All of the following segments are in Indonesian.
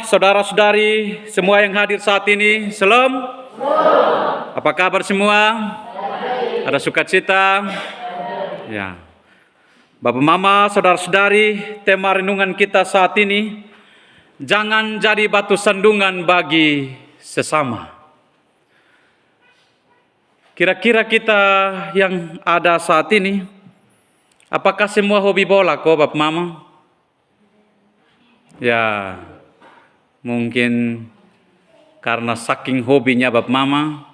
Saudara-saudari semua yang hadir saat ini, Shalom. Apa kabar semua? Ada sukacita? Ya. Bapak Mama, saudara-saudari, tema renungan kita saat ini, jangan jadi batu sandungan bagi sesama. Kira-kira kita yang ada saat ini, apakah semua hobi bola kok Bapak Mama? Ya, mungkin karena saking hobinya Bapak Mama,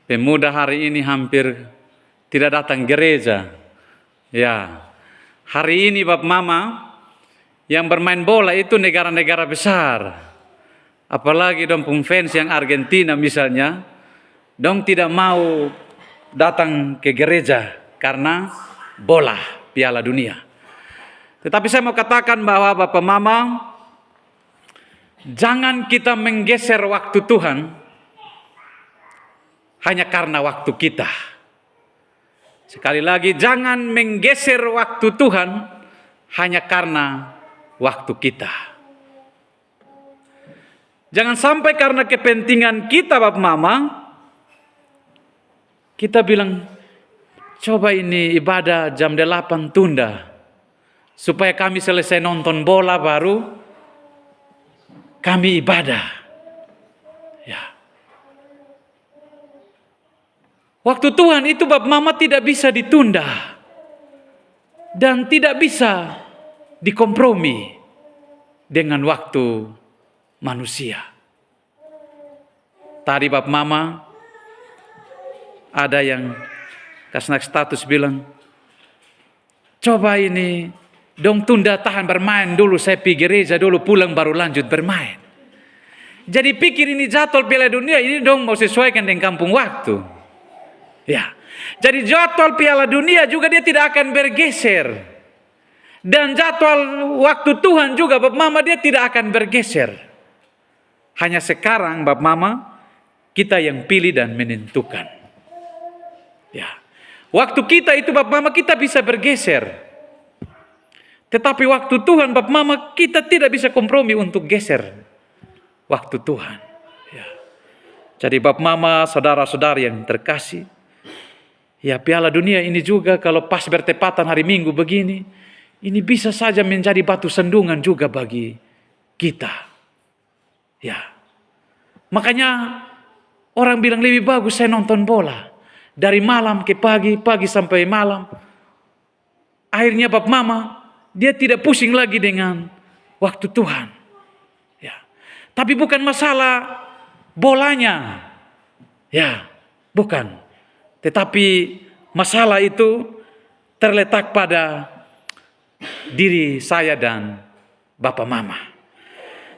pemuda hari ini hampir tidak datang gereja. Ya, hari ini Bapak Mama yang bermain bola itu negara-negara besar. Apalagi dong fans yang Argentina misalnya, dong tidak mau datang ke gereja karena bola Piala Dunia. Tetapi saya mau katakan bahwa Bapak Mama, jangan kita menggeser waktu Tuhan hanya karena waktu kita. Sekali lagi, jangan menggeser waktu Tuhan hanya karena waktu kita. Jangan sampai karena kepentingan kita Bapak Mama, kita bilang, coba ini ibadah jam 8 tunda, supaya kami selesai nonton bola baru kami ibadah. Ya. Waktu Tuhan itu Bapak Mama tidak bisa ditunda dan tidak bisa dikompromi dengan waktu manusia. Tadi Bapak Mama ada yang kasih status bilang, coba ini dong tunda tahan bermain dulu, saya pergi gereja dulu, pulang baru lanjut bermain. Jadi pikir ini jadwal Piala Dunia ini dong mau sesuaikan dengan kampung waktu. Ya. Jadi jadwal Piala Dunia juga dia tidak akan bergeser. Dan jadwal waktu Tuhan juga Bapak Mama dia tidak akan bergeser. Hanya sekarang Bapak Mama kita yang pilih dan menentukan. Ya. Waktu kita itu Bapak Mama kita bisa bergeser. Tetapi waktu Tuhan Bapak Mama kita tidak bisa kompromi untuk geser waktu Tuhan. Ya. Jadi Bapak Mama, saudara-saudari yang terkasih, ya Piala Dunia ini juga kalau pas bertepatan hari Minggu begini, ini bisa saja menjadi batu sandungan juga bagi kita. Ya. Makanya orang bilang lebih bagus saya nonton bola dari malam ke pagi, pagi sampai malam. Akhirnya Bapak Mama dia tidak pusing lagi dengan waktu Tuhan. Ya. Tapi bukan masalah bolanya. Ya, bukan. Tetapi masalah itu terletak pada diri saya dan Bapak Mama.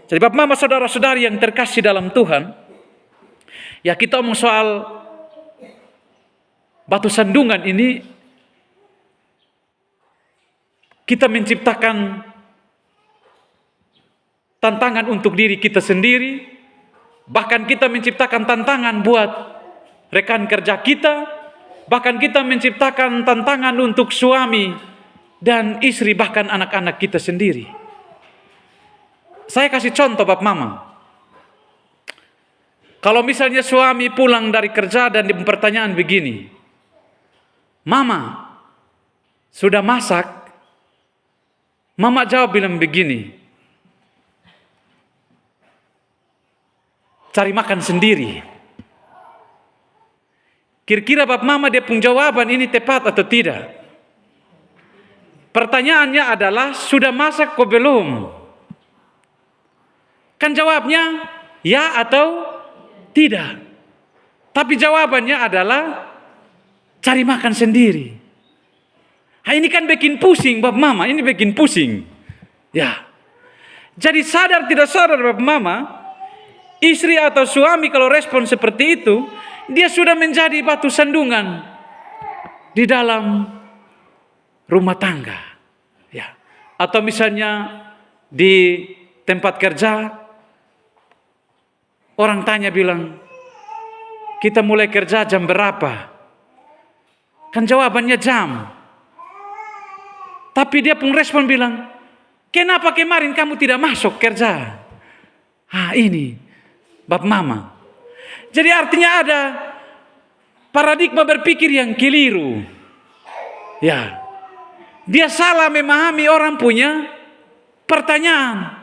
Jadi Bapak Mama, saudara-saudari yang terkasih dalam Tuhan, ya kita omong soal batu sandungan ini. Kita menciptakan tantangan untuk diri kita sendiri. Bahkan kita menciptakan tantangan buat rekan kerja kita. Bahkan kita menciptakan tantangan untuk suami dan istri, bahkan anak-anak kita sendiri. Saya kasih contoh Bapak Mama. Kalau misalnya suami pulang dari kerja dan pertanyaan begini, Mama, sudah masak? Mama jawab bilang begini, cari makan sendiri. Kira-kira Bapak Mama dia pun jawaban ini tepat atau tidak? Pertanyaannya adalah, sudah masak kok belum? Kan jawabnya ya atau tidak. Tapi jawabannya adalah cari makan sendiri. Ini kan bikin pusing Bapak Mama, ini bikin pusing. Ya. Jadi sadar tidak sadar Bapak Mama, istri atau suami kalau respon seperti itu, dia sudah menjadi batu sandungan di dalam rumah tangga. Ya. Atau misalnya di tempat kerja, orang tanya bilang, kita mulai kerja jam berapa? Kan jawabannya jam. Tapi dia pun respon bilang, kenapa kemarin kamu tidak masuk kerja? Ini Bapak Mama. Jadi artinya ada paradigma berpikir yang keliru. Ya. Dia salah memahami orang punya pertanyaan.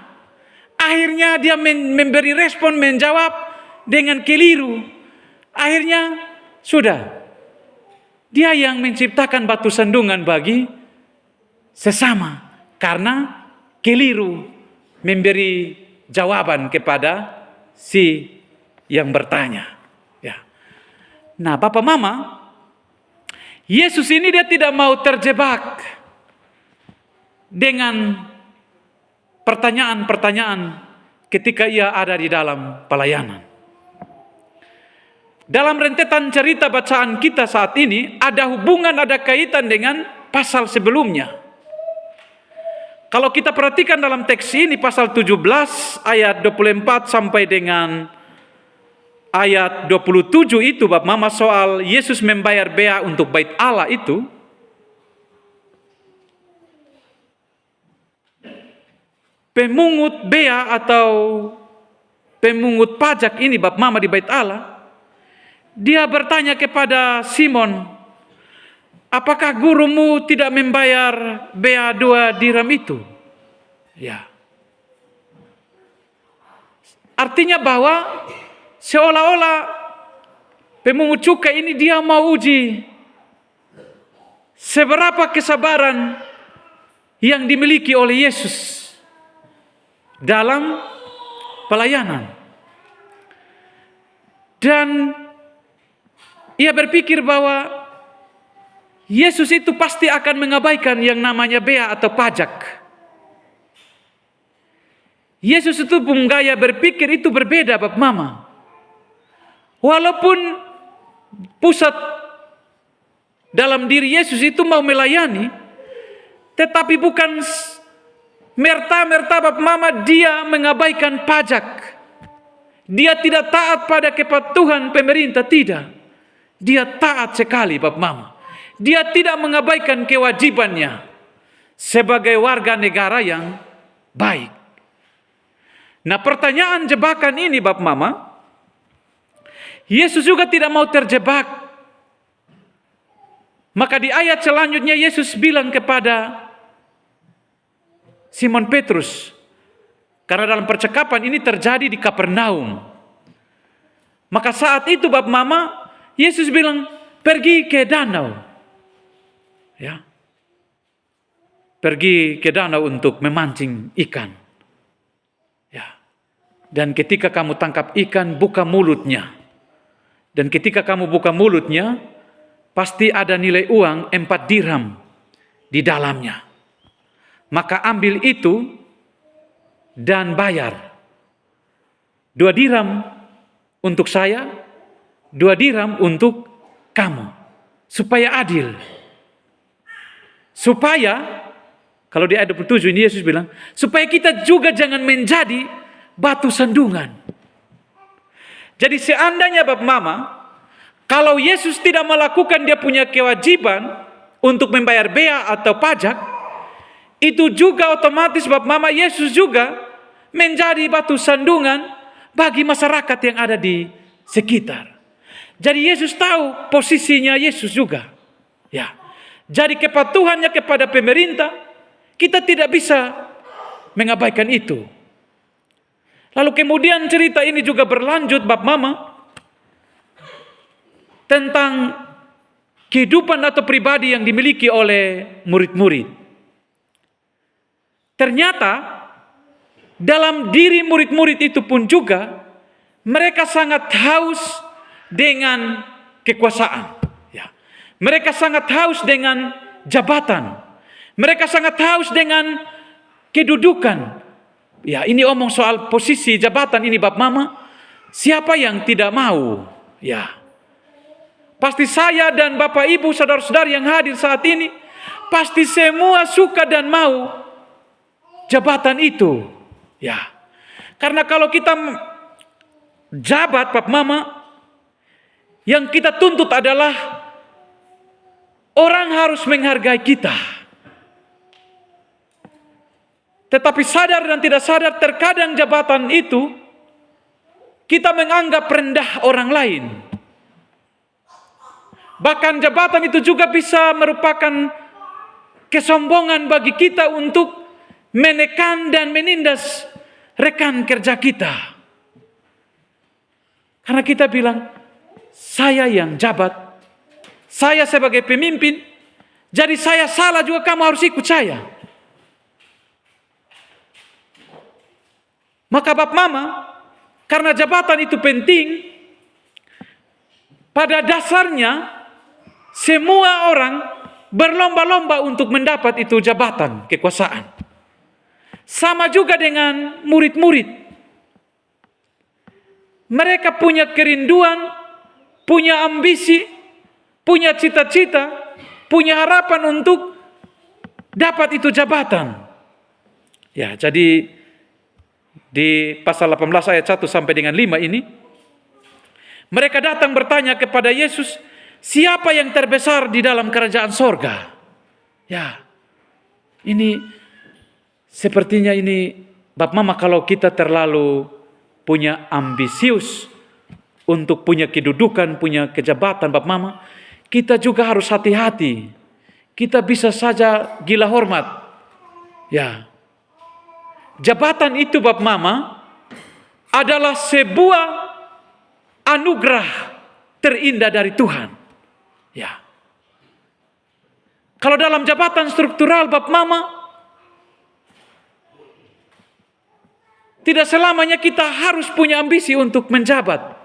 Akhirnya dia memberi respon, menjawab dengan keliru. Akhirnya sudah. Dia yang menciptakan batu sandungan bagi sesama. Karena keliru memberi jawaban kepada si yang bertanya. Ya. Nah, Bapak Mama, Yesus ini dia tidak mau terjebak dengan pertanyaan-pertanyaan ketika ia ada di dalam pelayanan. Dalam rentetan cerita bacaan kita saat ini, ada hubungan, ada kaitan dengan pasal sebelumnya. Kalau kita perhatikan dalam teks ini, pasal 17 ayat 24 sampai dengan ayat 27 itu, Bapak Mama, soal Yesus membayar bea untuk bait Allah itu, pemungut bea atau pemungut pajak ini, Bapak Mama, di bait Allah, dia bertanya kepada Simon, apakah gurumu tidak membayar bea 2 dirham itu? Ya. Artinya bahwa seolah-olah pemungut cukai ini dia mau uji seberapa kesabaran yang dimiliki oleh Yesus dalam pelayanan. Dan ia berpikir bahwa Yesus itu pasti akan mengabaikan yang namanya bea atau pajak. Yesus itu pun gaya berpikir itu berbeda, Bapak Mama. Walaupun pusat dalam diri Yesus itu mau melayani, tetapi bukan merta-merta, Bapak Mama, dia mengabaikan pajak. Dia tidak taat pada kepatuhan pemerintah, tidak. Dia taat sekali, Bapak Mama. Dia tidak mengabaikan kewajibannya sebagai warga negara yang baik. Nah, pertanyaan jebakan ini, Bapak Mama, Yesus juga tidak mau terjebak. Maka di ayat selanjutnya Yesus bilang kepada Simon Petrus, karena dalam percakapan ini terjadi di Kapernaum. Maka saat itu, Bapak Mama, Yesus bilang, pergi ke danau. Ya. Pergi ke danau untuk memancing ikan. Ya. Dan ketika kamu tangkap ikan, buka mulutnya. Dan ketika kamu buka mulutnya, pasti ada nilai uang 4 dirham di dalamnya. Maka ambil itu dan bayar. 2 dirham untuk saya, 2 dirham untuk kamu. Supaya adil. Supaya, kalau di ayat 27 ini Yesus bilang, supaya kita juga jangan menjadi batu sandungan. Jadi seandainya, Bapak Mama, kalau Yesus tidak melakukan dia punya kewajiban untuk membayar bea atau pajak, itu juga otomatis, Bapak Mama, Yesus juga menjadi batu sandungan bagi masyarakat yang ada di sekitar. Jadi Yesus tahu posisinya Yesus juga. Ya. Jadi kepatuhannya kepada pemerintah, kita tidak bisa mengabaikan itu. Lalu kemudian cerita ini juga berlanjut, Bapak Mama, tentang kehidupan atau pribadi yang dimiliki oleh murid-murid. Ternyata dalam diri murid-murid itu pun juga mereka sangat haus dengan kekuasaan. Ya. Mereka sangat haus dengan jabatan. Mereka sangat haus dengan kedudukan. Ya, ini omong soal posisi jabatan ini, Bapak Mama. Siapa yang tidak mau? Ya. Pasti saya dan Bapak Ibu, saudara-saudara yang hadir saat ini, pasti semua suka dan mau jabatan itu. Ya. Karena kalau kita jabat, Bapak Mama, yang kita tuntut adalah orang harus menghargai kita. Tetapi sadar dan tidak sadar, terkadang jabatan itu kita menganggap rendah orang lain. Bahkan jabatan itu juga bisa merupakan kesombongan bagi kita untuk menekan dan menindas rekan kerja kita. Karena kita bilang, saya yang jabat, saya sebagai pemimpin, jadi saya salah juga kamu harus ikut saya. Maka Bapak Mama, karena jabatan itu penting, pada dasarnya semua orang berlomba-lomba untuk mendapat itu jabatan, kekuasaan. Sama juga dengan murid-murid. Mereka punya kerinduan, punya ambisi, punya cita-cita, punya harapan untuk dapat itu jabatan. Ya, jadi di pasal 18 ayat 1 sampai dengan 5 ini, mereka datang bertanya kepada Yesus, siapa yang terbesar di dalam kerajaan sorga? Ya, ini sepertinya ini Bapak Mama, kalau kita terlalu punya ambisius untuk punya kedudukan, punya kejabatan Bapak Mama, kita juga harus hati-hati. Kita bisa saja gila hormat. Ya, jabatan itu Bapak Mama adalah sebuah anugerah terindah dari Tuhan. Ya. Kalau dalam jabatan struktural Bapak Mama, tidak selamanya kita harus punya ambisi untuk menjabat.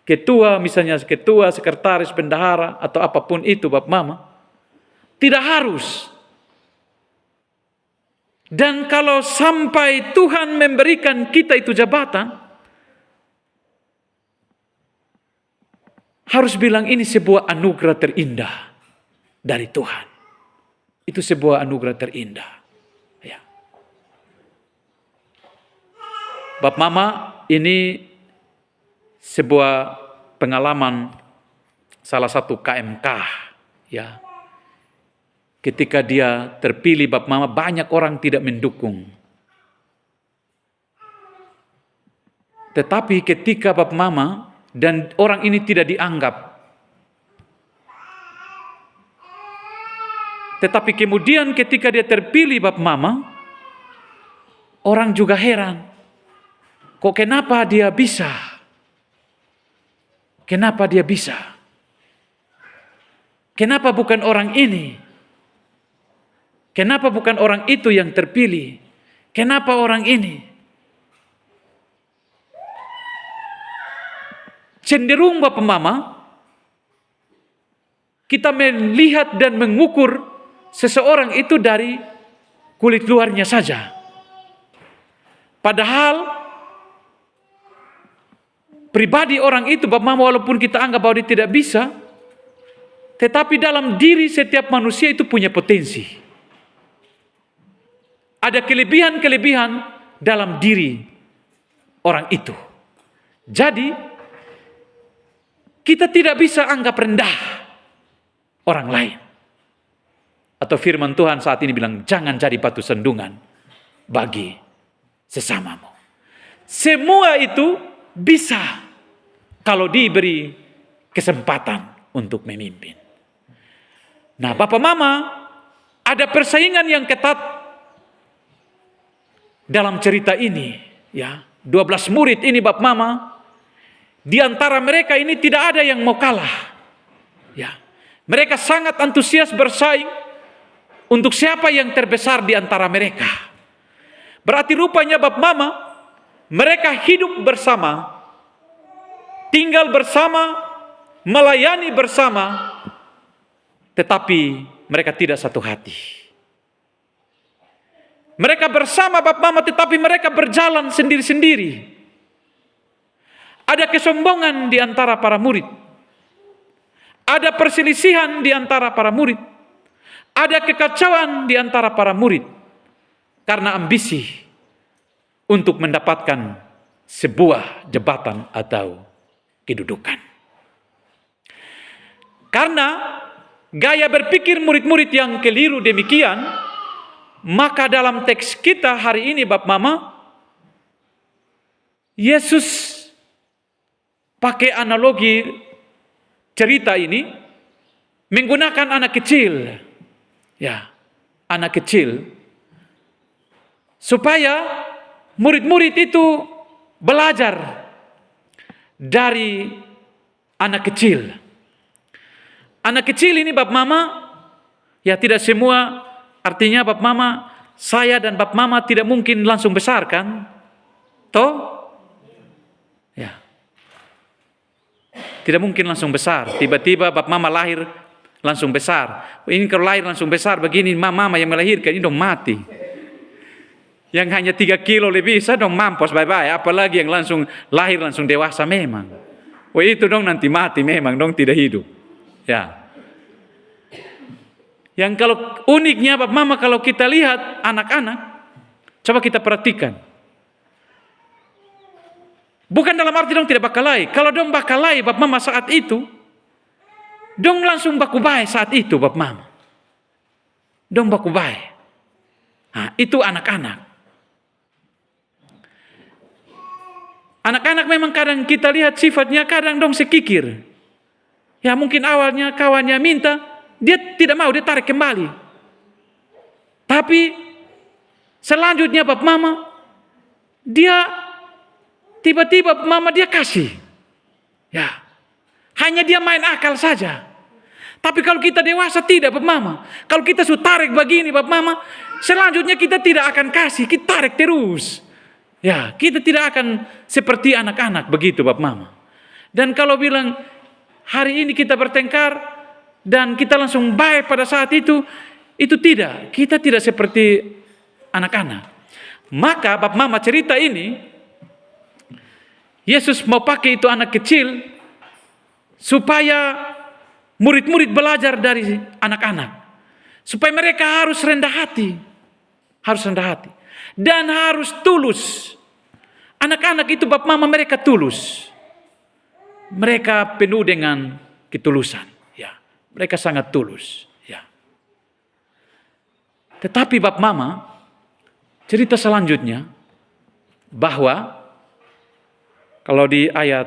Ketua, misalnya ketua, sekretaris, bendahara, atau apapun itu Bapak Mama. Tidak harus. Dan kalau sampai Tuhan memberikan kita itu jabatan, harus bilang ini sebuah anugerah terindah dari Tuhan. Itu sebuah anugerah terindah. Ya. Bapak Mama, ini sebuah pengalaman salah satu KMK, ya. Ketika dia terpilih Bapak Mama, banyak orang tidak mendukung. Tetapi ketika Bapak Mama dan orang ini tidak dianggap, tetapi kemudian ketika dia terpilih Bapak Mama, orang juga heran. Kok kenapa dia bisa? Kenapa dia bisa? Kenapa bukan orang ini? Kenapa bukan orang itu yang terpilih? Kenapa orang ini? Cenderung Bapak Mama, kita melihat dan mengukur seseorang itu dari kulit luarnya saja. Padahal pribadi orang itu Bapak Mama, walaupun kita anggap bahwa dia tidak bisa, tetapi dalam diri setiap manusia itu punya potensi. Ada kelebihan-kelebihan dalam diri orang itu. Jadi, kita tidak bisa anggap rendah orang lain. Atau firman Tuhan saat ini bilang, jangan jadi batu sandungan bagi sesamamu. Semua itu bisa kalau diberi kesempatan untuk memimpin. Nah, Bapak Mama, ada persaingan yang ketat dalam cerita ini, ya. 12 murid ini Bapak Mama, di antara mereka ini tidak ada yang mau kalah. Ya. Mereka sangat antusias bersaing untuk siapa yang terbesar di antara mereka. Berarti rupanya Bapak Mama, mereka hidup bersama, tinggal bersama, melayani bersama, tetapi mereka tidak satu hati. Mereka bersama Bapak Mama, tetapi mereka berjalan sendiri-sendiri. Ada kesombongan di antara para murid. Ada perselisihan di antara para murid. Ada kekacauan di antara para murid. Karena ambisi untuk mendapatkan sebuah jabatan atau kedudukan. Karena gaya berpikir murid-murid yang keliru demikian, maka dalam teks kita hari ini Bapak Mama, Yesus pakai analogi cerita ini menggunakan anak kecil. Ya, anak kecil. Supaya murid-murid itu belajar dari anak kecil. Anak kecil ini Bap Mama, ya tidak semua, artinya Bap Mama, saya dan Bap Mama tidak mungkin langsung besar kan? Toh? Ya. Tidak mungkin langsung besar. Tiba-tiba Bap Mama lahir langsung besar. Ini kalau lahir langsung besar begini, Mama yang melahirkan ini dong mati. Yang hanya 3 kilo lebih bisa dong mampus bye-bye. Apalagi yang langsung lahir langsung dewasa memang. Itu dong nanti mati memang dong tidak hidup. Ya. Yang kalau uniknya Bap Mama kalau kita lihat anak-anak, coba kita perhatikan. Bukan dalam arti dong tidak bakalai. Kalau dong bakalai Bap Mama saat itu, dong langsung baku baik saat itu Bap Mama. Dong baku baik. Nah, itu anak-anak. Anak-anak memang kadang kita lihat sifatnya kadang dong sekikir. Ya mungkin awalnya kawannya minta, dia tidak mau, dia tarik kembali. Tapi selanjutnya Bap Mama, dia tiba-tiba Bap Mama dia kasih. Ya, hanya dia main akal saja. Tapi kalau kita dewasa tidak Bap Mama. Kalau kita sudah tarik begini Bap Mama, selanjutnya kita tidak akan kasih, kita tarik terus. Ya, kita tidak akan seperti anak-anak begitu Bap Mama. Dan kalau bilang hari ini kita bertengkar dan kita langsung baik pada saat itu tidak. Kita tidak seperti anak-anak. Maka Bap Mama cerita ini, Yesus mau pakai itu anak kecil supaya murid-murid belajar dari anak-anak. Supaya mereka harus rendah hati. Harus rendah hati. Dan harus tulus. Anak-anak itu Bap Mama mereka tulus. Mereka penuh dengan ketulusan. Ya, mereka sangat tulus. Ya. Tetapi Bap Mama, cerita selanjutnya bahwa kalau di ayat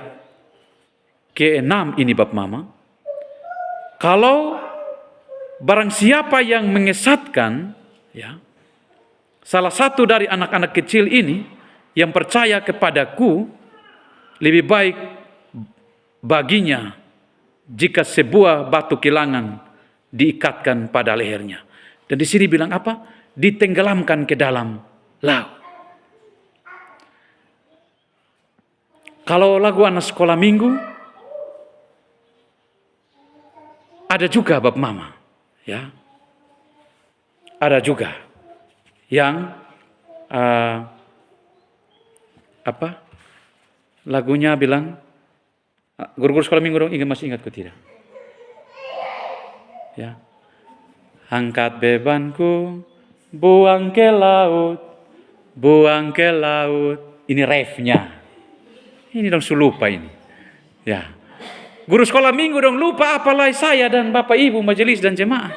ke-6 ini Bap Mama, kalau barang siapa yang mengesatkan, ya, salah satu dari anak-anak kecil ini yang percaya kepadaku, lebih baik baginya jika sebuah batu kilangan diikatkan pada lehernya. Dan di sini bilang apa? Ditenggelamkan ke dalam laut. Kalau lagu anak sekolah minggu, ada juga Bap Mama, ya, ada juga yang lagunya bilang, guru-guru sekolah minggu dong, masih ingat ku tidak? Ya, angkat bebanku, buang ke laut, buang ke laut. Ini refnya. Ini dong lupa ini. Ya, guru sekolah minggu dong lupa, apalagi saya dan Bapak Ibu majelis dan jemaah.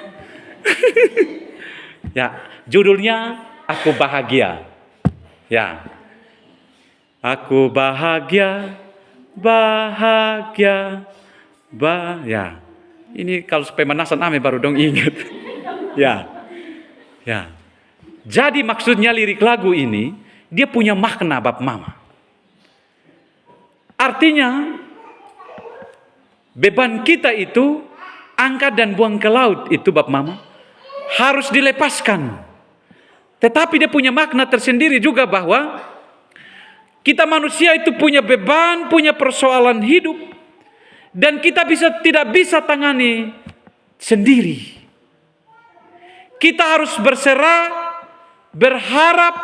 Ya, judulnya Aku Bahagia. Ya, aku bahagia, bahagia, ya. Ini kalau supaya menasan ame baru dong ingat. Ya, ya. Jadi maksudnya lirik lagu ini dia punya makna Bap Mama. Artinya beban kita itu angkat dan buang ke laut itu Bap Mama harus dilepaskan. Tetapi dia punya makna tersendiri juga bahwa kita manusia itu punya beban, punya persoalan hidup. Dan kita tidak bisa tangani sendiri. Kita harus berserah, berharap,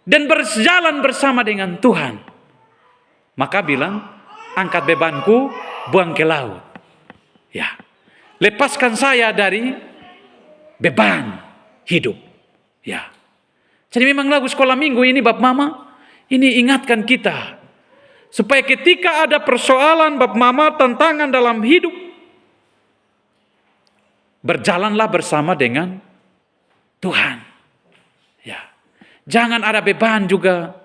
dan berjalan bersama dengan Tuhan. Maka bilang, angkat bebanku, buang ke laut. Ya, lepaskan saya dari beban hidup. Ya, jadi memang lagu sekolah minggu ini Bap Mama, ini ingatkan kita supaya ketika ada persoalan Bap Mama, tantangan dalam hidup, berjalanlah bersama dengan Tuhan. Ya, jangan ada beban juga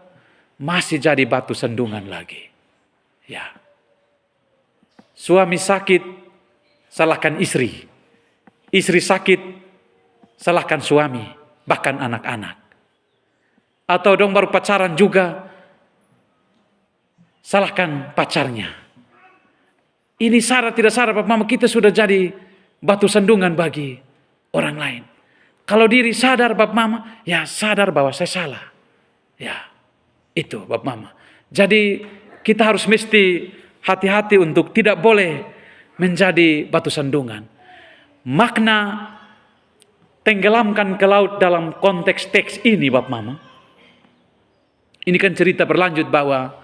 masih jadi batu sandungan lagi. Ya, Suami sakit, salahkan istri. Istri sakit, salahkan suami, bahkan anak-anak. Atau dong baru pacaran juga, salahkan pacarnya. Ini sadar tidak sadar Bapak Mama, kita sudah jadi batu sandungan bagi orang lain. Kalau diri sadar Bapak Mama, ya sadar bahwa saya salah. Ya, itu Bapak Mama. Jadi kita harus mesti hati-hati untuk tidak boleh menjadi batu sandungan. Makna tenggelamkan ke laut dalam konteks teks ini Bapak Mama. Ini kan cerita berlanjut bahwa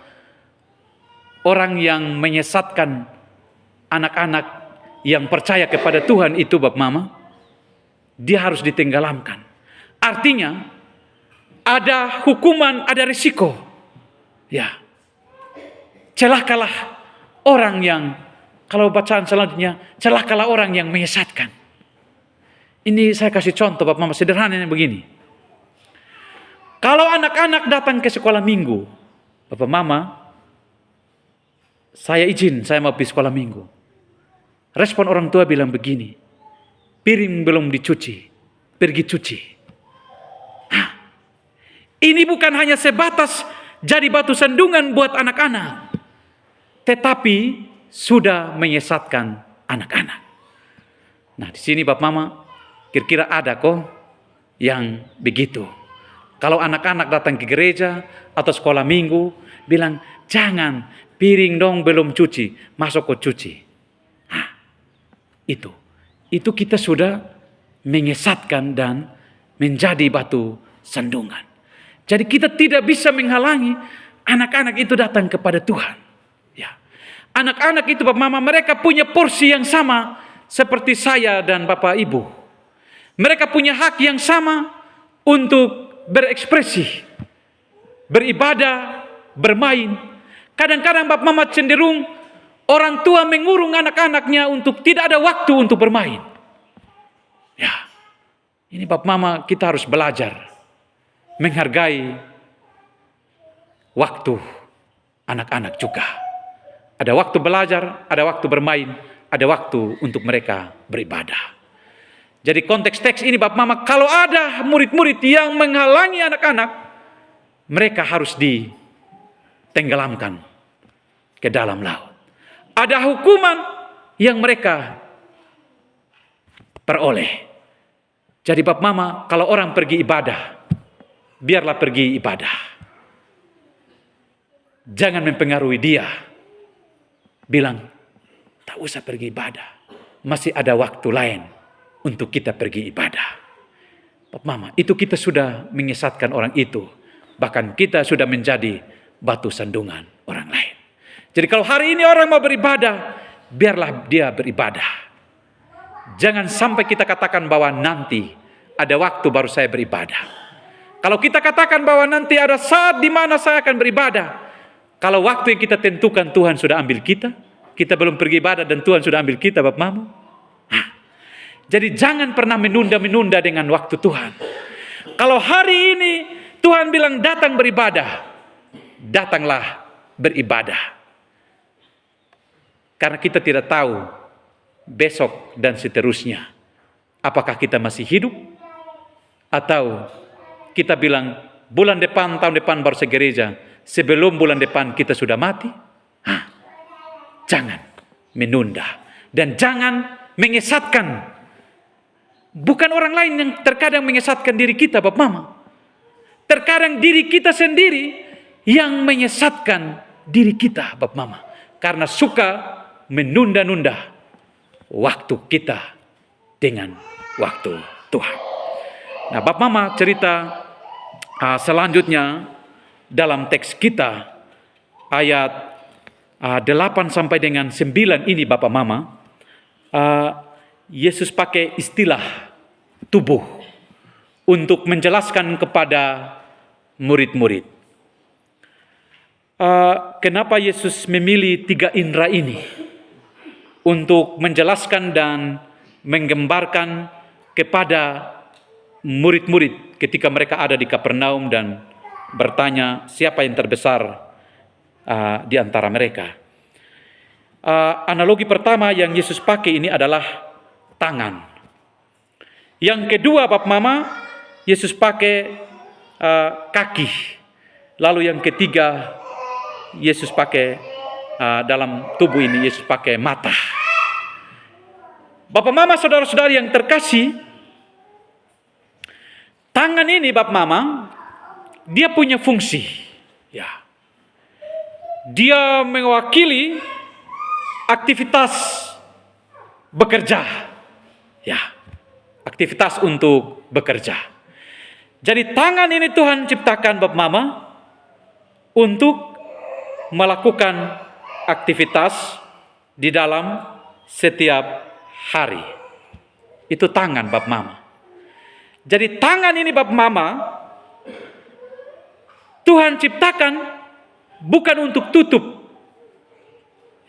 orang yang menyesatkan anak-anak yang percaya kepada Tuhan itu Bapak Mama, dia harus ditenggelamkan. Artinya ada hukuman, ada risiko. Ya. Celakalah orang yang, kalau bacaan selanjutnya, celakalah orang yang menyesatkan. Ini saya kasih contoh Bapak Mama sederhananya begini. Kalau anak-anak datang ke sekolah minggu, Bapak Mama, saya izin, saya mau pergi sekolah minggu. Respon orang tua bilang begini, piring belum dicuci, pergi cuci. Hah, ini bukan hanya sebatas jadi batu sandungan buat anak-anak, tetapi sudah menyesatkan anak-anak. Nah di sini Bapak Mama, kira-kira ada kok yang begitu. Kalau anak-anak datang ke gereja atau sekolah minggu, bilang jangan, piring dong belum cuci, masuk ke cuci. Hah, itu kita sudah menyesatkan dan menjadi batu sandungan. Jadi kita tidak bisa menghalangi anak-anak itu datang kepada Tuhan. Ya. Anak-anak itu Bapak Mama, mereka punya porsi yang sama seperti saya dan Bapak Ibu. Mereka punya hak yang sama untuk berekspresi, beribadah, bermain. Kadang-kadang Bapak Mama cenderung orang tua mengurung anak-anaknya untuk tidak ada waktu untuk bermain. Ya, ini Bapak Mama kita harus belajar menghargai waktu anak-anak juga. Ada waktu belajar, ada waktu bermain, ada waktu untuk mereka beribadah. Jadi konteks teks ini Bapak Mama, kalau ada murid-murid yang menghalangi anak-anak, mereka harus ditenggelamkan ke dalam laut. Ada hukuman yang mereka peroleh. Jadi Bapak Mama, kalau orang pergi ibadah, biarlah pergi ibadah. Jangan mempengaruhi dia. Bilang, tak usah pergi ibadah. Masih ada waktu lain untuk kita pergi ibadah. Bapak Mama, itu kita sudah menyesatkan orang itu. Bahkan kita sudah menjadi batu sandungan orang lain. Jadi kalau hari ini orang mau beribadah, biarlah dia beribadah. Jangan sampai kita katakan bahwa nanti ada waktu baru saya beribadah. Kalau kita katakan bahwa nanti ada saat di mana saya akan beribadah, kalau waktu yang kita tentukan Tuhan sudah ambil kita belum pergi ibadah dan Tuhan sudah ambil kita Bapak Mama. Jadi jangan pernah menunda-menunda dengan waktu Tuhan. Kalau hari ini Tuhan bilang datang beribadah, datanglah beribadah. Karena kita tidak tahu besok dan seterusnya. Apakah kita masih hidup? Atau kita bilang bulan depan, tahun depan baru saya gereja. Sebelum bulan depan kita sudah mati? Jangan menunda. Dan jangan menyesatkan. Bukan orang lain yang terkadang menyesatkan diri kita Bapak Mama. Terkadang diri kita sendiri yang menyesatkan diri kita Bapak Mama. Karena suka menunda-nunda waktu kita dengan waktu Tuhan. Nah Bapak Mama cerita selanjutnya dalam teks kita ayat 8 sampai dengan 9 ini Bapak Mama. Yesus pakai istilah tubuh untuk menjelaskan kepada murid-murid. Kenapa Yesus memilih 3 indera ini untuk menjelaskan dan menggambarkan kepada murid-murid ketika mereka ada di Kapernaum dan bertanya siapa yang terbesar di antara mereka. Analogi pertama yang Yesus pakai ini adalah tangan. Yang kedua, Bapak Mama, Yesus pakai kaki. Lalu yang ketiga, Yesus pakai dalam tubuh ini, Yesus pakai mata. Bapak Mama, saudara-saudari yang terkasih, tangan ini Bapak Mama, dia punya fungsi. Ya. Dia mewakili aktivitas bekerja. Ya. Aktivitas untuk bekerja. Jadi tangan ini Tuhan ciptakan Bapak Mama untuk melakukan aktivitas di dalam setiap hari. Itu tangan Bapak Mama. Jadi tangan ini Bapak Mama Tuhan ciptakan bukan untuk tutup.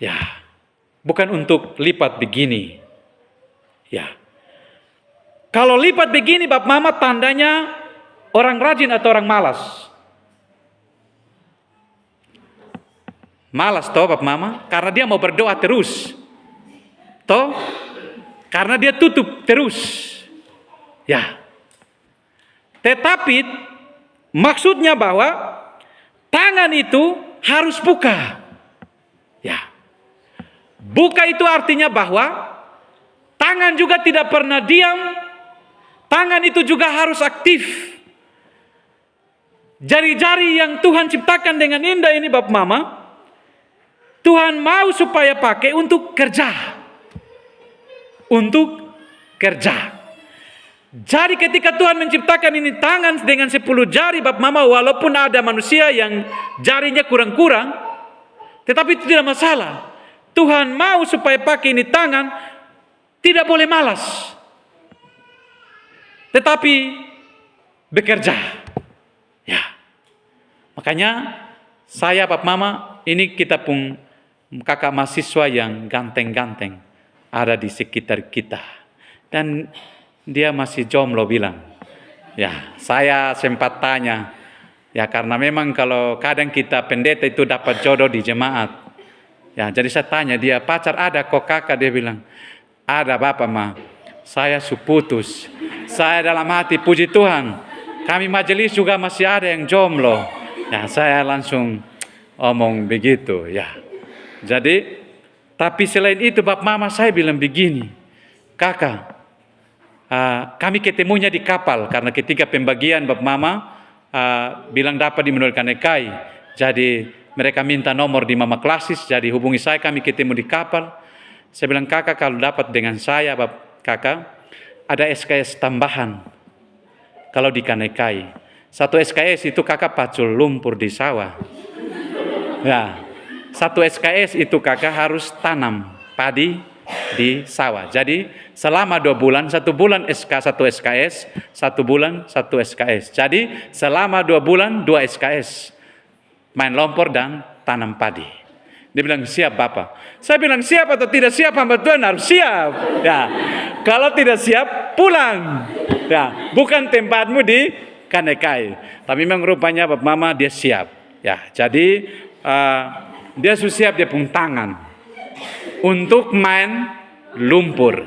Ya. Bukan untuk lipat begini. Ya. Kalau lipat begini Bapak Mama tandanya orang rajin atau orang malas? Malas toh Bapak Mama, karena dia mau berdoa terus. Toh? Karena dia tutup terus. Ya. Tetapi maksudnya bahwa tangan itu harus buka. Ya. Buka itu artinya bahwa tangan juga tidak pernah diam. Tangan itu juga harus aktif. Jari-jari yang Tuhan ciptakan dengan indah ini Bapak Mama, Tuhan mau supaya pakai untuk kerja. Untuk kerja. Jadi ketika Tuhan menciptakan ini tangan dengan 10 jari Bapak Mama, walaupun ada manusia yang jarinya kurang-kurang, tetapi itu tidak masalah. Tuhan mau supaya pakai ini tangan, tidak boleh malas. Tetapi bekerja. Ya. Makanya saya Bapak Mama, ini kita pun kakak mahasiswa yang ganteng-ganteng ada di sekitar kita. Dan dia masih jomblo bilang. Ya, saya sempat tanya. Ya, karena memang kalau kadang kita pendeta itu dapat jodoh di jemaat. Ya, jadi saya tanya dia, pacar ada kok kakak? Dia bilang, ada Bapak Ma. Saya putus. Saya dalam hati, puji Tuhan. Kami majelis juga masih ada yang jomblo. Ya, saya langsung omong begitu. Ya, jadi, tapi selain itu Bapak Mama saya bilang begini, kakak, kami ketemunya di kapal karena ketika pembagian Bapak Mama bilang dapat di Menurut Kanekai. Jadi mereka minta nomor di Mama Klasis, jadi hubungi saya, kami ketemu di kapal. Saya bilang, kakak kalau dapat dengan saya kakak, ada SKS tambahan kalau di Kanekai. 1 SKS itu kakak pacul lumpur di sawah. Ya, 1 SKS itu kakak harus tanam padi di sawah. Jadi selama 2 bulan, 1 bulan 1 SKS, 1 bulan 1 SKS. Jadi selama 2 bulan 2 SKS. Main lumpur dan tanam padi. Dia bilang, siap Bapak. Saya bilang, siap atau tidak siap hamba Tuhan? Harus siap. Ya. Kalau tidak siap, pulang. Ya, bukan tempatmu di Kanekai. Tapi memang rupanya Bapak Mama dia siap. Ya, jadi dia sudah siap, dia pun tangan untuk main lumpur.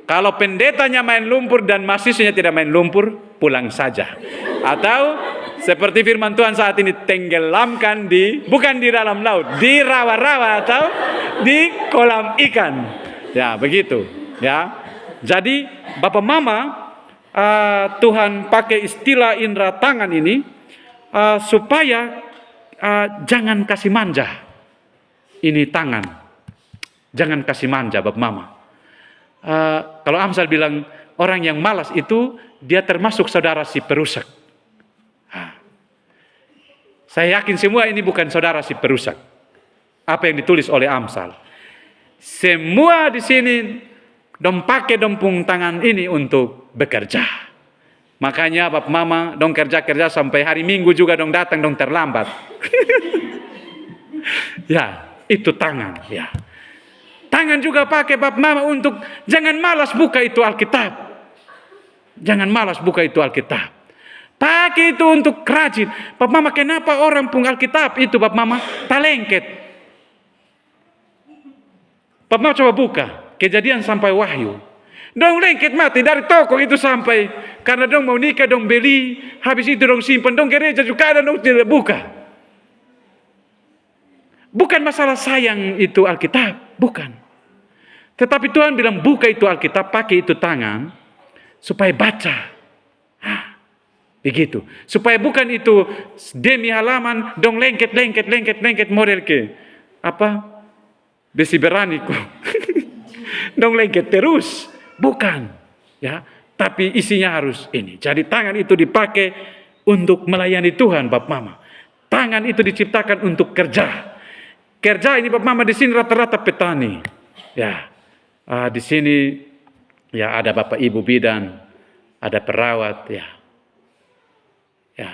Kalau pendetanya main lumpur dan mahasiswanya tidak main lumpur, pulang saja. Atau seperti firman Tuhan saat ini, tenggelamkan bukan di dalam laut, di rawa-rawa atau di kolam ikan. Ya, begitu. Ya. Jadi Bapak Mama, Tuhan pakai istilah indera tangan ini supaya jangan kasih manja. Ini tangan. Jangan kasih manja Bapak Mama. Kalau Amsal bilang orang yang malas itu dia termasuk saudara si perusak. Saya yakin semua ini bukan saudara si perusak. Apa yang ditulis oleh Amsal. Semua di sini dong pakai dompung tangan ini untuk bekerja. Makanya Bapak Mama dong kerja-kerja sampai hari Minggu juga dong datang dong terlambat. Ya, itu tangan. Ya. Tangan juga pakai Bapak Mama untuk jangan malas buka itu Alkitab. Jangan malas buka itu Alkitab. Pakai itu untuk rajin. Bapak Mama, kenapa orang pun Alkitab itu Bapak Mama talengket? Bapak Mama coba buka Kejadian sampai Wahyu. Dong lengket mati dari toko itu sampai karena dong mau nikah, dong beli, habis itu dong simpan, dong gereja juga ada, dong tidak buka. Bukan masalah sayang itu Alkitab, bukan. Tetapi Tuhan bilang buka itu Alkitab, pakai itu tangan supaya baca. Begitu. Supaya bukan itu demi halaman dong lengket model ke apa? Besi beraniku. Dong lengket terus. Bukan, ya, tapi isinya harus ini. Jadi tangan itu dipakai untuk melayani Tuhan, Bapak Mama. Tangan itu diciptakan untuk kerja. Kerja ini Bapak Mama di sini rata-rata petani. Ya, di sini ya ada Bapak Ibu bidan, ada perawat, ya. Ya,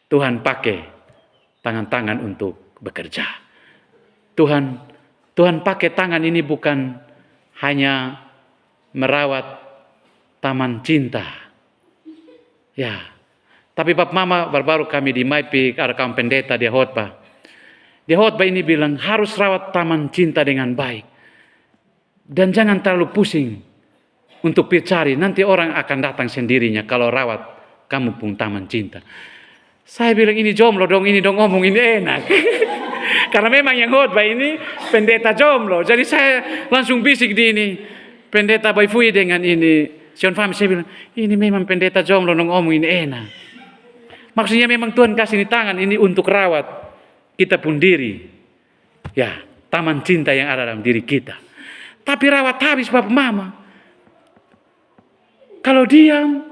Tuhan pakai tangan-tangan untuk bekerja. Tuhan pakai tangan ini bukan hanya merawat taman cinta. Ya. Tapi Bapak Mama baru-baru kami di Maipik ada kaum pendeta dia khotbah. Dia khotbah ini bilang harus rawat taman cinta dengan baik. Dan jangan terlalu pusing untuk cari. Nanti orang akan datang sendirinya kalau rawat kamu pun taman cinta. Saya bilang ini jomblo dong, ini dong ngomong ini enak. Karena memang yang khotbah ini pendeta jomblo. Jadi saya langsung bisik di ini. Pendeta Baifui dengan ini Sion Fahmi, saya bilang ini memang pendeta jomblo ngomong ini enak. Maksudnya memang Tuhan kasih ini tangan ini untuk rawat kita pun diri. Ya, taman cinta yang ada dalam diri kita. Tapi rawat habis Bapak Mama. Kalau diam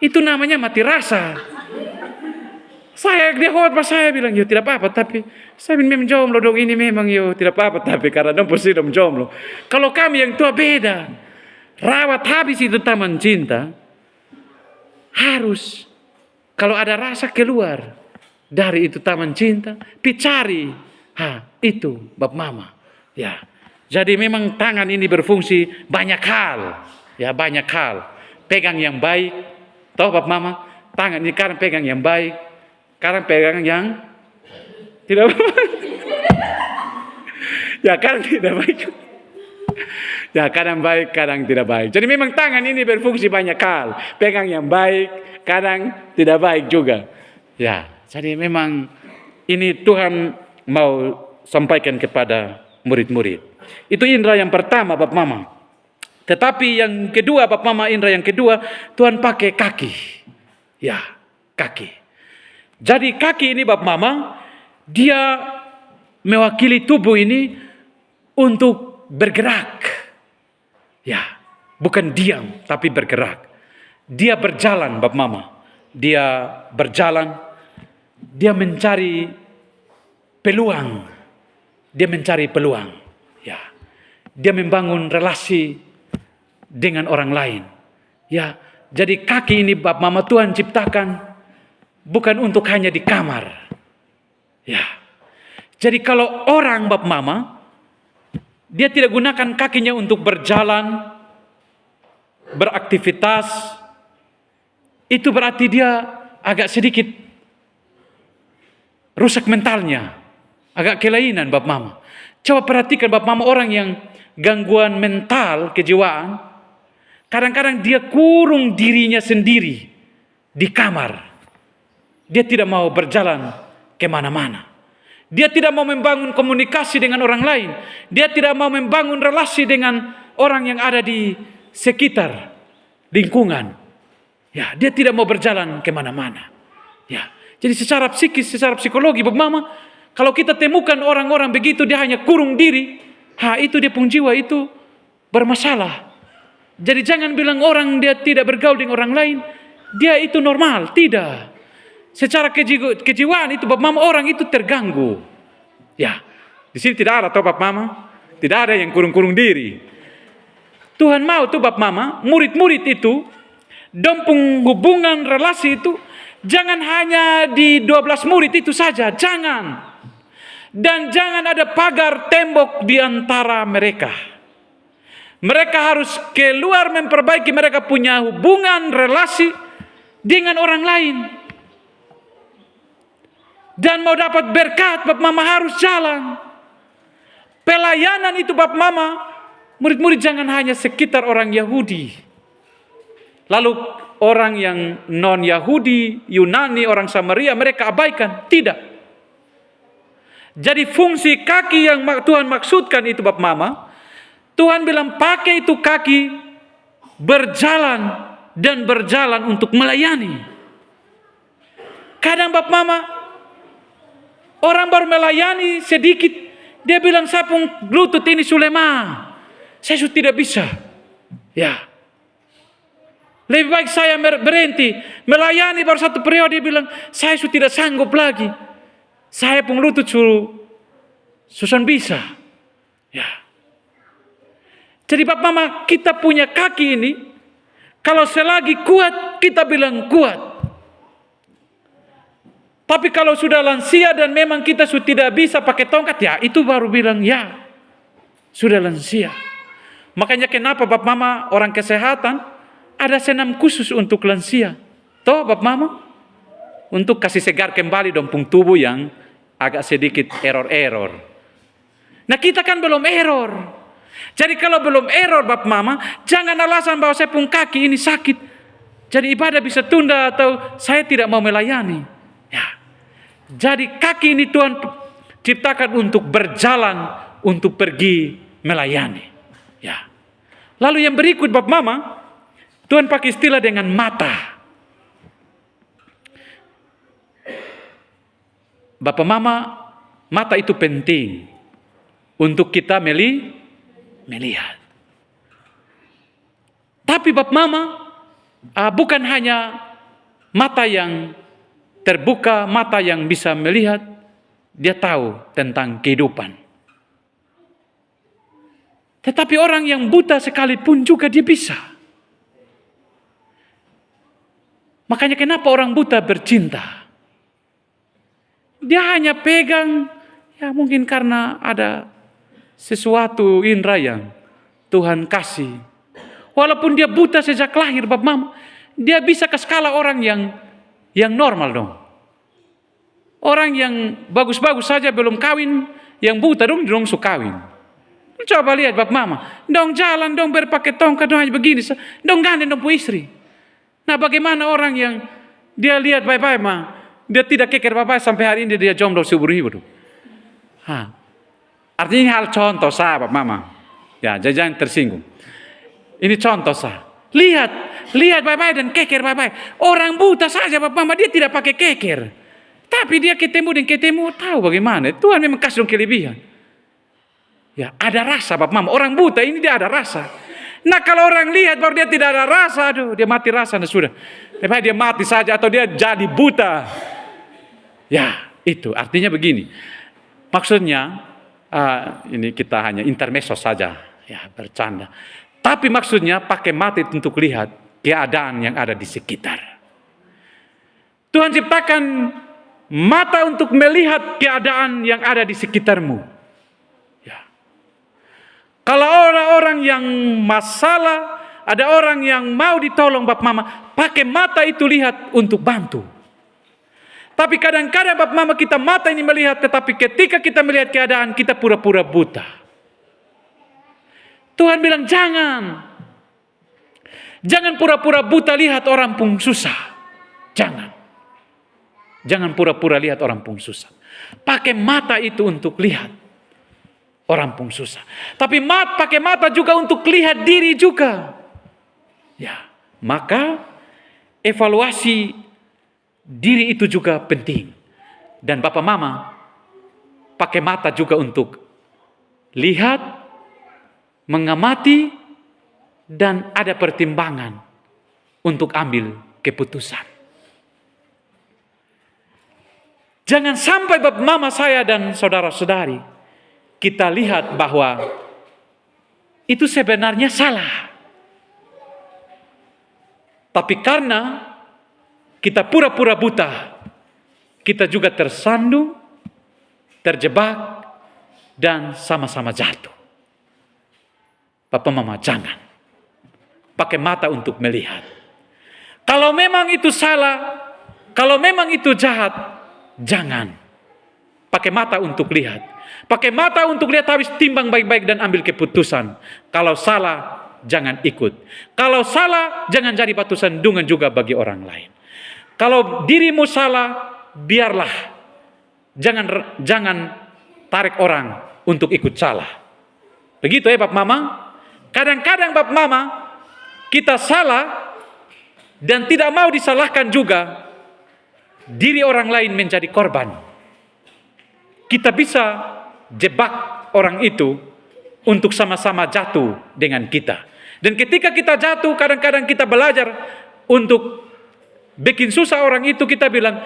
itu namanya mati rasa. Dia khotbah saya bilang yo tidak apa-apa, tapi saya memang jomblo dong ini memang yo tidak apa-apa, tapi karena dong posisi dong jomblo. Kalau kami yang tua beda, rawat habis itu taman cinta harus kalau ada rasa keluar dari itu taman cinta, cari itu Bapak Mama. Ya, jadi memang tangan ini berfungsi banyak hal, ya banyak hal. Pegang yang baik, tahu Bapak Mama, tangan ini kadang pegang yang baik. Kadang pegang yang tidak baik. Ya kadang tidak baik. Ya kadang baik, kadang tidak baik. Jadi memang tangan ini berfungsi banyak hal. Pegang yang baik, kadang tidak baik juga. Ya, jadi memang ini Tuhan mau sampaikan kepada murid-murid. Itu indera yang pertama Bapak Mama. Tetapi yang kedua Bapak Mama, indera yang kedua Tuhan pakai kaki. Ya, kaki. Jadi kaki ini Bapak Mama, dia mewakili tubuh ini untuk bergerak. Ya, bukan diam, tapi bergerak. Dia berjalan Bapak Mama. Dia berjalan, dia mencari peluang. Dia mencari peluang. Ya, dia membangun relasi dengan orang lain. Ya, jadi kaki ini Bapak Mama Tuhan ciptakan bukan untuk hanya di kamar. Ya. Jadi kalau orang Bapak Mama, dia tidak gunakan kakinya untuk berjalan, beraktivitas, itu berarti dia agak sedikit rusak mentalnya. Agak kelainan Bapak Mama. Coba perhatikan Bapak Mama orang yang gangguan mental, kejiwaan, kadang-kadang dia kurung dirinya sendiri di kamar. Dia tidak mau berjalan kemana-mana. Dia tidak mau membangun komunikasi dengan orang lain. Dia tidak mau membangun relasi dengan orang yang ada di sekitar lingkungan. Ya, dia tidak mau berjalan kemana-mana. Ya, jadi secara psikis, secara psikologi, Bapak Mama, kalau kita temukan orang-orang begitu dia hanya kurung diri, itu dia pun jiwa itu bermasalah. Jadi jangan bilang orang dia tidak bergaul dengan orang lain, dia itu normal, tidak. Secara kejiwaan itu Bapak Mama orang itu terganggu. Ya, di sini tidak ada toh Bapak Mama, tidak ada yang kurung-kurung diri. Tuhan mau tuh Bapak Mama, murid-murid itu, dampung hubungan relasi itu, jangan hanya di 12 murid itu saja, jangan. Dan jangan ada pagar tembok di antara mereka. Mereka harus keluar memperbaiki mereka punya hubungan relasi dengan orang lain. Dan mau dapat berkat, Bapak Mama harus jalan. Pelayanan itu Bapak Mama, murid-murid jangan hanya sekitar orang Yahudi. Lalu orang yang non-Yahudi, Yunani, orang Samaria, mereka abaikan. Tidak. Jadi fungsi kaki yang Tuhan maksudkan itu Bapak Mama, Tuhan bilang pakai itu kaki berjalan dan berjalan untuk melayani. Kadang Bapak Mama, orang baru melayani sedikit, dia bilang saya pun lutut ini sulema, saya sudah tidak bisa. Ya, lebih baik saya berhenti melayani baru satu periode. Dia bilang saya sudah tidak sanggup lagi, saya pun lutut susun bisa. Ya, jadi Bapak Mama, kita punya kaki ini, kalau selagi kuat kita bilang kuat. Tapi kalau sudah lansia dan memang kita sudah tidak bisa pakai tongkat, ya itu baru bilang ya sudah lansia. Makanya kenapa Bapak Mama orang kesehatan ada senam khusus untuk lansia. Toh Bapak Mama, untuk kasih segar kembali dompung tubuh yang agak sedikit error. Nah kita kan belum error. Jadi kalau belum error Bapak Mama, jangan alasan bahwa saya pun kaki ini sakit, jadi ibadah bisa tunda atau saya tidak mau melayani. Ya. Jadi kaki ini Tuhan ciptakan untuk berjalan, untuk pergi melayani. Ya. Lalu yang berikut Bapak Mama, Tuhan pakai istilah dengan mata. Bapak Mama, mata itu penting untuk kita melihat. Tapi Bapak Mama, bukan hanya mata yang terbuka, mata yang bisa melihat, dia tahu tentang kehidupan. Tetapi orang yang buta sekalipun juga dia bisa. Makanya kenapa orang buta bercinta? Dia hanya pegang, ya mungkin karena ada sesuatu indera yang Tuhan kasih. Walaupun dia buta sejak lahir Bapak Mama, dia bisa ke skala orang yang normal dong. Orang yang bagus-bagus saja belum kawin, yang buta dong suka kawin. Coba lihat Bapak Mama, dong jalan, dong berpakai tongkat, dong hanya begini, dong gandeng dong pu istri. Nah bagaimana orang yang dia lihat baik-baik mah, dia tidak keker baik-baik sampai hari ini dia jomblo seumur hidup. Artinya ini hal contoh sahabat Mama. Ya, jangan tersinggung. Ini contoh sah. Lihat baik-baik dan keker baik-baik. Orang buta saja Bapak Mama, dia tidak pakai keker. Tapi dia ketemu tahu bagaimana. Tuhan memang kasih dong kelebihan. Ya, ada rasa Bapak Mama. Orang buta ini dia ada rasa. Nah kalau orang lihat baru dia tidak ada rasa, aduh dia mati rasa, nah sudah. Lebih dia mati saja atau dia jadi buta. Ya, itu artinya begini. Maksudnya, ini kita hanya intermezzo saja, ya bercanda. Tapi maksudnya pakai mata untuk lihat keadaan yang ada di sekitar. Tuhan ciptakan mata untuk melihat keadaan yang ada di sekitarmu. Ya. Kalau orang-orang yang masalah, ada orang yang mau ditolong Bapak Mama, pakai mata itu lihat untuk bantu. Tapi kadang-kadang Bapak Mama kita mata ini melihat, tetapi ketika kita melihat keadaan kita pura-pura buta. Tuhan bilang jangan pura-pura buta lihat orang pun susah. Jangan pura-pura lihat orang pun susah. Pakai mata itu untuk lihat orang pun susah. Tapi pakai mata juga untuk lihat diri juga. Ya, maka evaluasi diri itu juga penting. Dan Bapak Mama pakai mata juga untuk lihat, mengamati, dan ada pertimbangan untuk ambil keputusan. Jangan sampai Bapak Mama saya dan saudara-saudari kita lihat bahwa itu sebenarnya salah. Tapi karena kita pura-pura buta, kita juga tersandung, terjebak, dan sama-sama jatuh. Bapak Mama jangan pakai mata untuk melihat. Kalau memang itu salah, kalau memang itu jahat, jangan. pakai mata untuk lihat. Pakai mata untuk lihat, habis timbang baik-baik dan ambil keputusan. Kalau salah, jangan ikut. Kalau salah, jangan jadi batu sandungan juga bagi orang lain. Kalau dirimu salah, biarlah. Jangan tarik orang untuk ikut salah. Begitu ya Bapak Mama. Kadang-kadang Bapak Mama, kita salah dan tidak mau disalahkan juga, diri orang lain menjadi korban. Kita bisa jebak orang itu untuk sama-sama jatuh dengan kita. Dan ketika kita jatuh, kadang-kadang kita belajar untuk bikin susah orang itu. Kita bilang,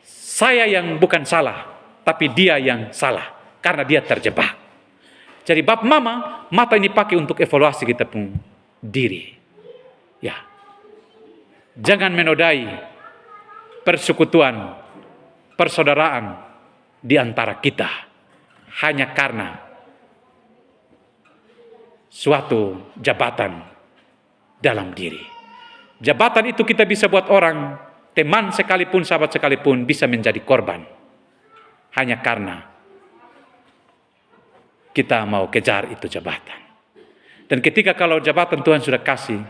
saya yang bukan salah, tapi dia yang salah, karena dia terjebak. Jadi Bapak Mama, mata ini pakai untuk evaluasi kita pun diri. Ya, jangan menodai persekutuan, persaudaraan di antara kita hanya karena suatu jabatan dalam diri. Jabatan itu kita bisa buat orang, teman sekalipun, sahabat sekalipun, bisa menjadi korban hanya karena kita mau kejar itu jabatan. Dan ketika kalau jabatan Tuhan sudah kasih,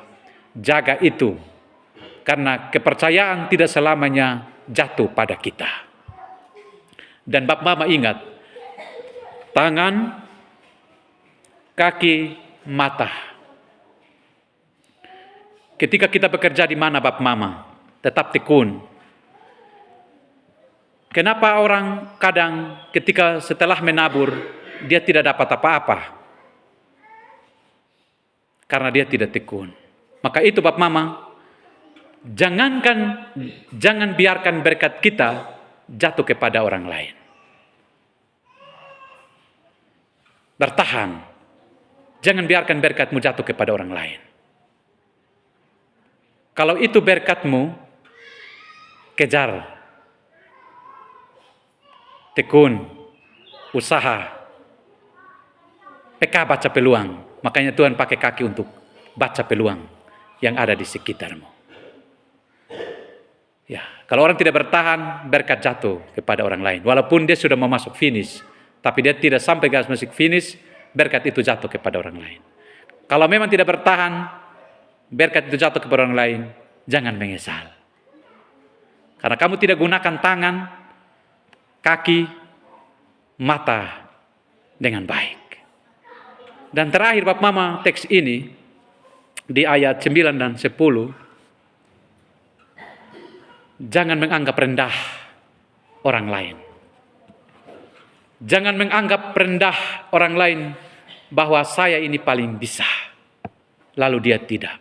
jaga itu, karena kepercayaan tidak selamanya jatuh pada kita. Dan Bapak Mama ingat, tangan, kaki, mata. Ketika kita bekerja di mana Bapak Mama, tetap tekun. Kenapa orang kadang ketika setelah menabur, dia tidak dapat apa-apa? Karena dia tidak tekun. Maka itu Bapak Mama, jangan biarkan berkat kita jatuh kepada orang lain. Bertahan. Jangan biarkan berkatmu jatuh kepada orang lain. Kalau itu berkatmu, kejar. Tekun. Usaha. PK baca peluang. Makanya Tuhan pakai kaki untuk baca peluang yang ada di sekitarmu. Ya, kalau orang tidak bertahan, berkat jatuh kepada orang lain. Walaupun dia sudah mau masuk finish, tapi dia tidak sampai garis masuk finish, berkat itu jatuh kepada orang lain. Kalau memang tidak bertahan, berkat itu jatuh kepada orang lain, jangan menyesal. Karena kamu tidak gunakan tangan, kaki, mata dengan baik. Dan terakhir Bapak Mama, teks ini di ayat 9 dan 10, jangan menganggap rendah orang lain. Jangan menganggap rendah orang lain bahwa saya ini paling bisa, lalu dia tidak.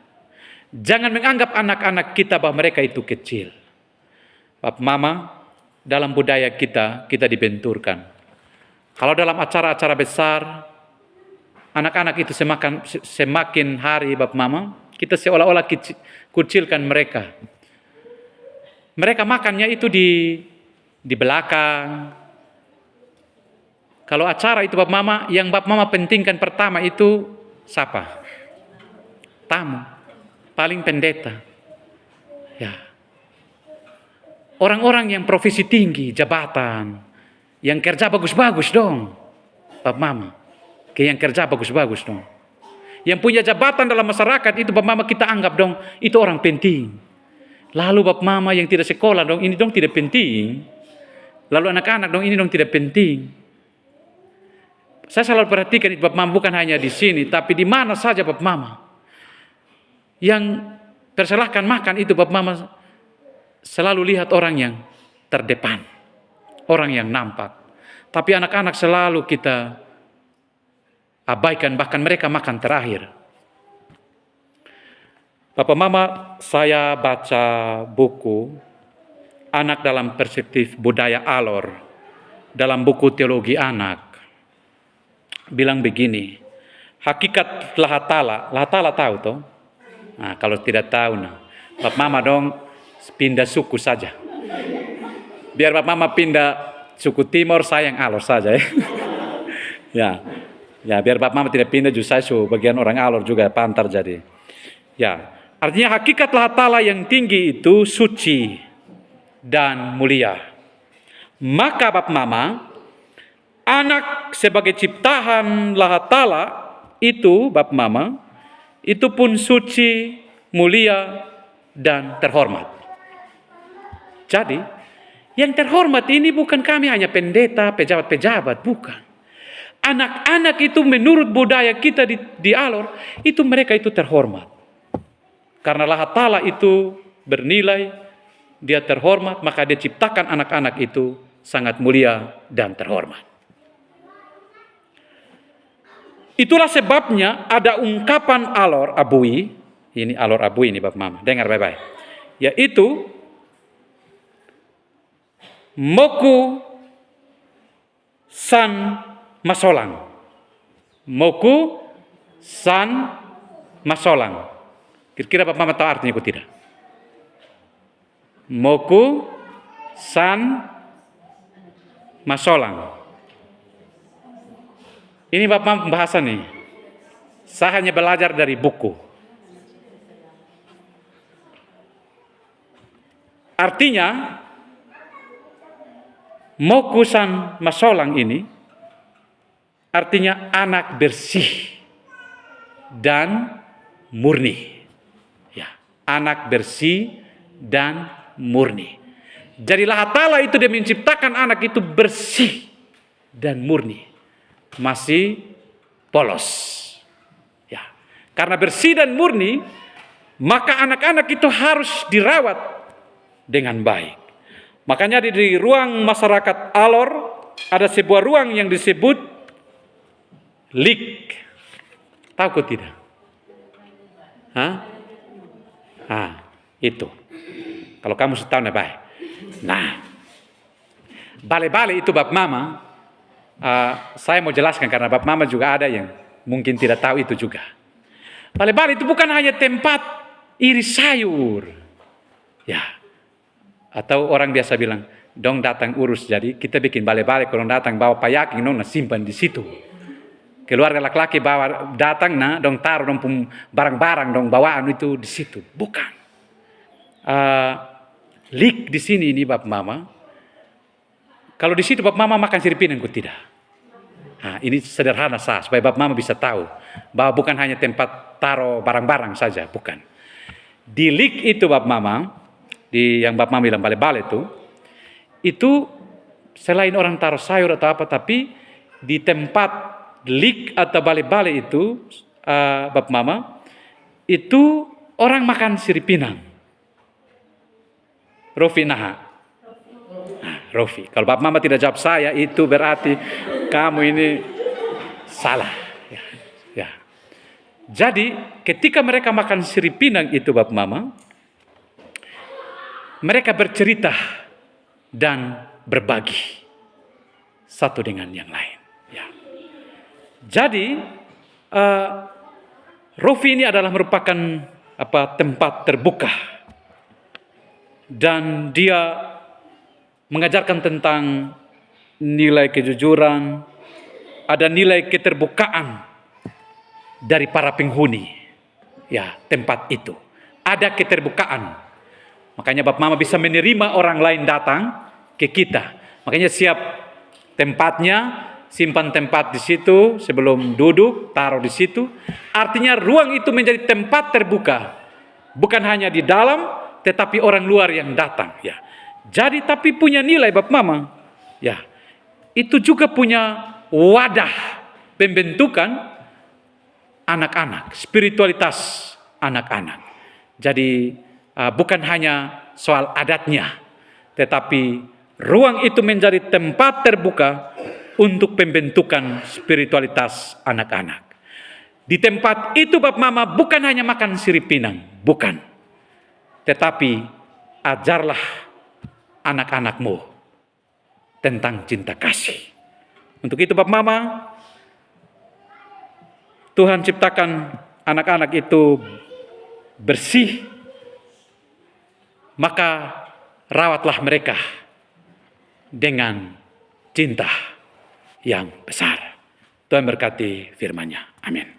Jangan menganggap anak-anak kita bahwa mereka itu kecil. Bapak Mama, dalam budaya kita dibenturkan. Kalau dalam acara-acara besar, anak-anak itu semakin hari Bapak Mama, kita seolah-olah kucilkan mereka. Mereka makannya itu di belakang. Kalau acara itu Bapak Mama, yang Bapak Mama pentingkan pertama itu siapa? Tamu, paling pendeta. Ya. Orang-orang yang profesi tinggi, jabatan, yang kerja bagus-bagus dong, Bapak Mama. Yang kerja bagus-bagus dong. Yang punya jabatan dalam masyarakat itu Bapak Mama kita anggap dong, itu orang penting. Lalu Bapak Mama yang tidak sekolah dong, ini dong tidak penting. Lalu anak-anak dong, ini dong tidak penting. Saya selalu perhatikan itu Bapak Mama, bukan hanya di sini, tapi di mana saja Bapak Mama. Yang persilahkan makan itu Bapak Mama selalu lihat orang yang terdepan. Orang yang nampak. Tapi anak-anak selalu kita abaikan, bahkan mereka makan terakhir. Bapak Mama, saya baca buku Anak dalam Perspektif Budaya Alor dalam buku Teologi Anak. Bilang begini, hakikat lahatala tahu toh? Nah, kalau tidak tahu, Bapak Mama dong pindah suku saja. Biar Bapak Mama pindah suku Timur, saya yang Alor saja ya. Ya, biar Bapak Mama tidak pindah justru saya bagian orang Alor juga pantar jadi. Ya, artinya hakikat lahatala yang tinggi itu suci dan mulia. Maka Bapak Mama, anak sebagai ciptaan Allah Ta'ala itu, Bapak Mama, itu pun suci, mulia, dan terhormat. Jadi, yang terhormat ini bukan kami hanya pendeta, pejabat-pejabat, bukan. Anak-anak itu menurut budaya kita di Alor, itu mereka itu terhormat. Karena Allah Ta'ala itu bernilai, dia terhormat, maka dia ciptakan anak-anak itu sangat mulia dan terhormat. Itulah sebabnya ada ungkapan Alor Abui, ini Alor Abui ini Bapak Mama, dengar baik-baik. Yaitu, Moku San Masolang. Moku San Masolang. Kira-kira Bapak Mama tahu artinya itu tidak? Moku San Masolang. Ini Bapak pembahasan nih. Saya hanya belajar dari buku. Artinya, Mokusan Masolang ini artinya anak bersih dan murni. Ya, anak bersih dan murni. Jadi Allah Ta'ala itu dia menciptakan anak itu bersih dan murni. Masih polos. Ya. Karena bersih dan murni, maka anak-anak itu harus dirawat dengan baik. Makanya di ruang masyarakat Alor ada sebuah ruang yang disebut LIK. Tahu kok tidak? Itu. Kalau kamu sudah tahu, baik. Nah, balai-balai itu Bapak Mama, saya mau jelaskan karena Bapak Mama juga ada yang mungkin tidak tahu itu juga. Balai-balai itu bukan hanya tempat iris sayur. Ya. Atau orang biasa bilang, dong datang urus, jadi kita bikin balai-balai, kalau datang bawa payaking, dong simpan di situ. Keluarga laki-laki bawa datang, dong taruh dong barang-barang, dong bawaan itu di situ. Bukan. Lik di sini ini Bapak Mama. Kalau di situ Bapak Mama makan siripinang kok tidak. Ini sederhana supaya Bapak Mama bisa tahu bahwa bukan hanya tempat taruh barang-barang saja, bukan. Di lik itu Bapak Mama, yang Bapak Mama bilang balai-balai itu selain orang taruh sayur atau apa, tapi di tempat lik atau balai-balai itu Bapak Mama, itu orang makan siripinang. Rofi Rofi. Kalau Bapak Mama tidak jawab saya, itu berarti kamu ini salah. Ya. Jadi ketika mereka makan siripinang itu Bapak Mama, mereka bercerita dan berbagi satu dengan yang lain. Ya. Jadi Rofi ini adalah merupakan tempat terbuka dan dia mengajarkan tentang nilai kejujuran, ada nilai keterbukaan dari para penghuni. Ya, tempat itu ada keterbukaan. Makanya Bapak Mama bisa menerima orang lain datang ke kita. Makanya siap tempatnya, simpan tempat di situ sebelum duduk, taruh di situ. Artinya ruang itu menjadi tempat terbuka. Bukan hanya di dalam, tetapi orang luar yang datang. Ya. Jadi tapi punya nilai Bapak Mama. Ya. Itu juga punya wadah pembentukan anak-anak, spiritualitas anak-anak. Jadi bukan hanya soal adatnya, tetapi ruang itu menjadi tempat terbuka untuk pembentukan spiritualitas anak-anak. Di tempat itu Bapak Mama bukan hanya makan siripinang, bukan. Tetapi ajarlah anak-anakmu tentang cinta kasih. Untuk itu Bapak Mama, Tuhan ciptakan anak-anak itu bersih, maka rawatlah mereka dengan cinta yang besar. Tuhan berkati firman-Nya. Amin.